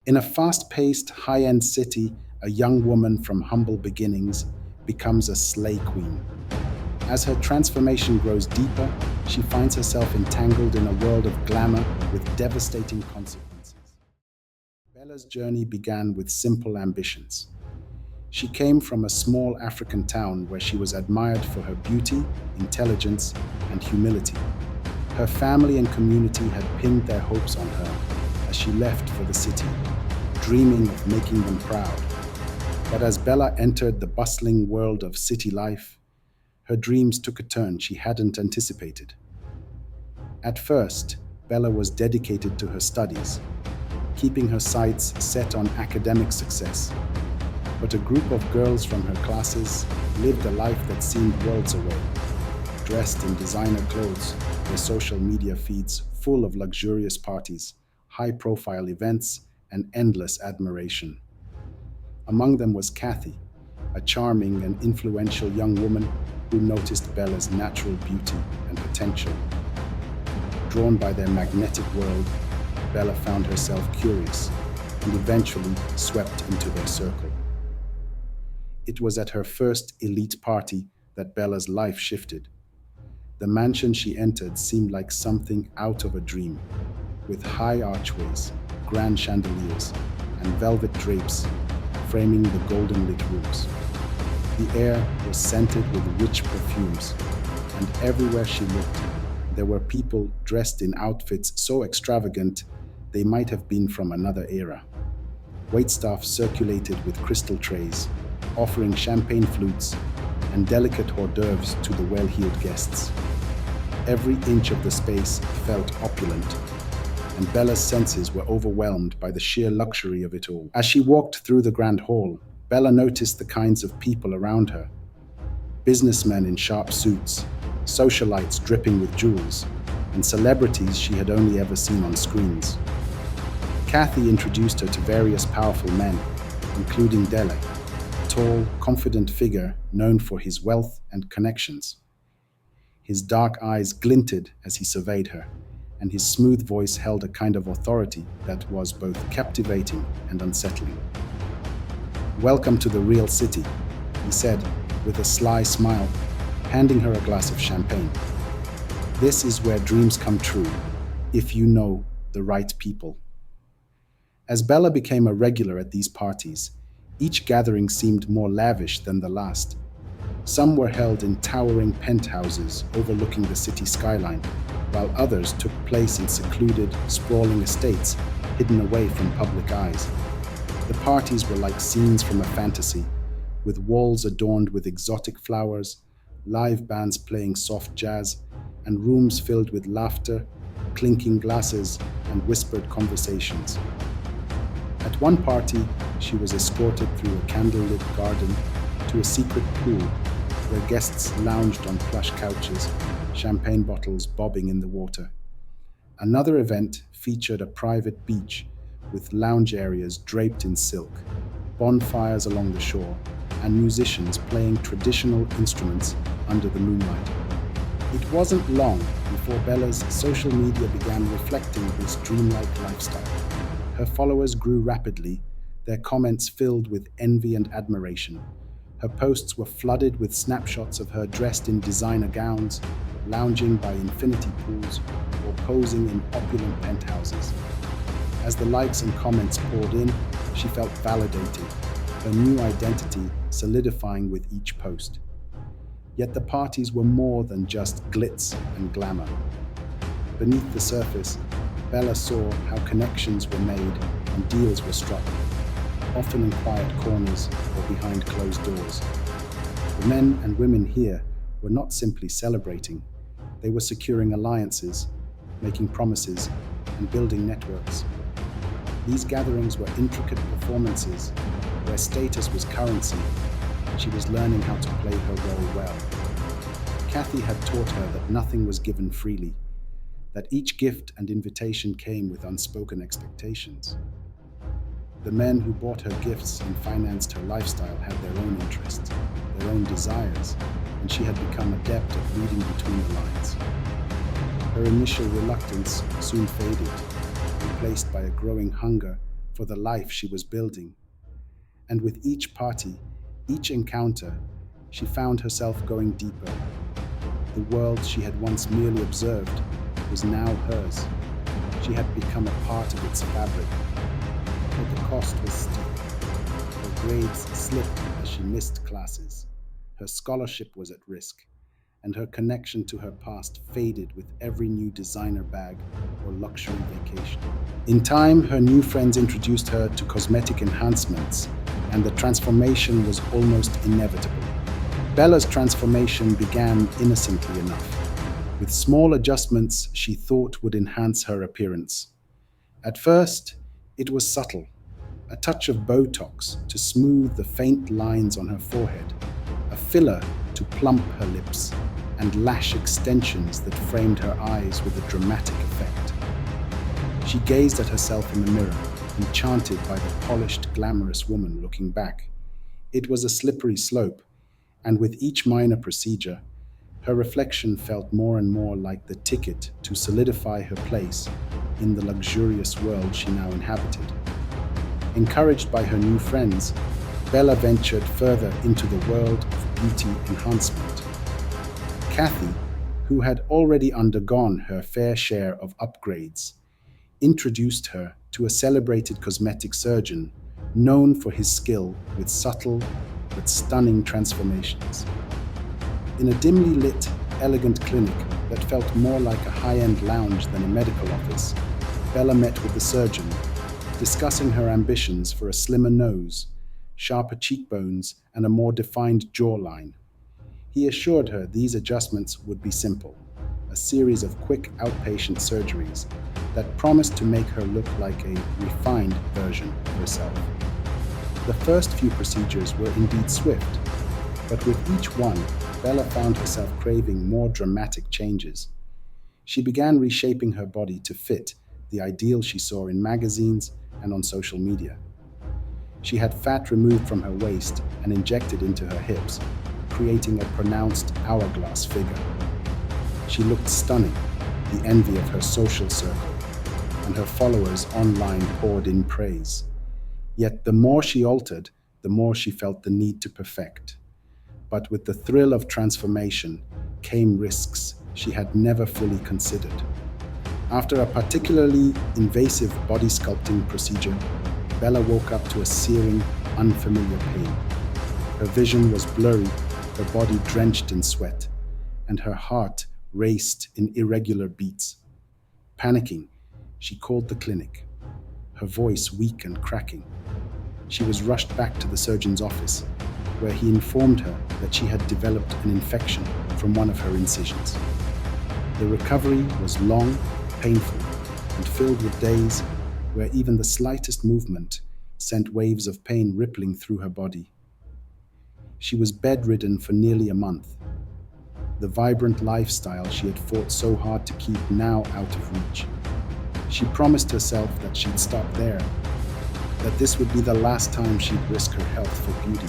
In a fast-paced, high-end city, a young woman from humble beginnings becomes a slay queen. As her transformation grows deeper, she finds herself entangled in a world of glamour with devastating consequences. Bella's journey began with simple ambitions. She came from a small African town where she was admired for her beauty, intelligence, and humility. Her family and community had pinned their hopes on her as she left for the city, dreaming of making them proud. But as Bella entered the bustling world of city life, her dreams took a turn she hadn't anticipated. At first, Bella was dedicated to her studies, keeping her sights set on academic success. But a group of girls from her classes lived a life that seemed worlds away, dressed in designer clothes, their social media feeds full of luxurious parties, high profile events, and endless admiration. Among them was Kathy, a charming and influential young woman who noticed Bella's natural beauty and potential. Drawn by their magnetic world, Bella found herself curious and eventually swept into their circle. It was at her first elite party that Bella's life shifted. The mansion she entered seemed like something out of a dream, with high archways, grand chandeliers, and velvet drapes framing the golden lit rooms. The air was scented with rich perfumes, and everywhere she looked, there were people dressed in outfits so extravagant they might have been from another era. Waitstaff circulated with crystal trays, offering champagne flutes and delicate hors d'oeuvres to the well-heeled guests. Every inch of the space felt opulent, and Bella's senses were overwhelmed by the sheer luxury of it all. As she walked through the grand hall, Bella noticed the kinds of people around her: businessmen in sharp suits, socialites dripping with jewels, and celebrities she had only ever seen on screens. Kathy introduced her to various powerful men, including Dele, a tall, confident figure known for his wealth and connections. His dark eyes glinted as he surveyed her, and his smooth voice held a kind of authority that was both captivating and unsettling. "Welcome to the real city," he said with a sly smile, handing her a glass of champagne. "This is where dreams come true, if you know the right people." As Bella became a regular at these parties, each gathering seemed more lavish than the last. Some were held in towering penthouses overlooking the city skyline, while others took place in secluded, sprawling estates hidden away from public eyes. The parties were like scenes from a fantasy, with walls adorned with exotic flowers, live bands playing soft jazz, and rooms filled with laughter, clinking glasses, and whispered conversations. At one party, she was escorted through a candlelit garden to a secret pool where guests lounged on plush couches, champagne bottles bobbing in the water. Another event featured a private beach with lounge areas draped in silk, bonfires along the shore, and musicians playing traditional instruments under the moonlight. It wasn't long before Bella's social media began reflecting this dreamlike lifestyle. Her followers grew rapidly, their comments filled with envy and admiration. Her posts were flooded with snapshots of her dressed in designer gowns, lounging by infinity pools, or posing in opulent penthouses. As the likes and comments poured in, she felt validated, her new identity solidifying with each post. Yet the parties were more than just glitz and glamour. Beneath the surface, Bella saw how connections were made and deals were struck, often in quiet corners or behind closed doors. The men and women here were not simply celebrating, they were securing alliances, making promises, and building networks. These gatherings were intricate performances where status was currency, and she was learning how to play her role well. Kathy had taught her that nothing was given freely, that each gift and invitation came with unspoken expectations. The men who bought her gifts and financed her lifestyle had their own interests, their own desires, and she had become adept at reading between the lines. Her initial reluctance soon faded, replaced by a growing hunger for the life she was building. And with each party, each encounter, she found herself going deeper. The world she had once merely observed was now hers. She had become a part of its fabric. But the cost was steep. Her grades slipped as she missed classes. Her scholarship was at risk, and her connection to her past faded with every new designer bag or luxury vacation. In time, her new friends introduced her to cosmetic enhancements, and the transformation was almost inevitable. Bella's transformation began innocently enough, with small adjustments she thought would enhance her appearance. At first, it was subtle, a touch of Botox to smooth the faint lines on her forehead, a filler to plump her lips, and lash extensions that framed her eyes with a dramatic effect. She gazed at herself in the mirror, enchanted by the polished, glamorous woman looking back. It was a slippery slope, and with each minor procedure, her reflection felt more and more like the ticket to solidify her place in the luxurious world she now inhabited. Encouraged by her new friends, Bella ventured further into the world of beauty enhancement. Kathy, who had already undergone her fair share of upgrades, introduced her to a celebrated cosmetic surgeon known for his skill with subtle but stunning transformations. In a dimly lit, elegant clinic that felt more like a high-end lounge than a medical office, Bella met with the surgeon, discussing her ambitions for a slimmer nose, sharper cheekbones, and a more defined jawline. He assured her these adjustments would be simple, a series of quick outpatient surgeries that promised to make her look like a refined version of herself. The first few procedures were indeed swift, but with each one, Bella found herself craving more dramatic changes. She began reshaping her body to fit the ideal she saw in magazines and on social media. She had fat removed from her waist and injected into her hips, creating a pronounced hourglass figure. She looked stunning, the envy of her social circle, and her followers online poured in praise. Yet the more she altered, the more she felt the need to perfect. But with the thrill of transformation came risks she had never fully considered. After a particularly invasive body sculpting procedure, Bella woke up to a searing, unfamiliar pain. Her vision was blurry, her body drenched in sweat, and her heart raced in irregular beats. Panicking, she called the clinic, her voice weak and cracking. She was rushed back to the surgeon's office, where he informed her that she had developed an infection from one of her incisions. The recovery was long, painful, and filled with days where even the slightest movement sent waves of pain rippling through her body. She was bedridden for nearly a month, the vibrant lifestyle she had fought so hard to keep now out of reach. She promised herself that she'd stop there, that this would be the last time she'd risk her health for beauty.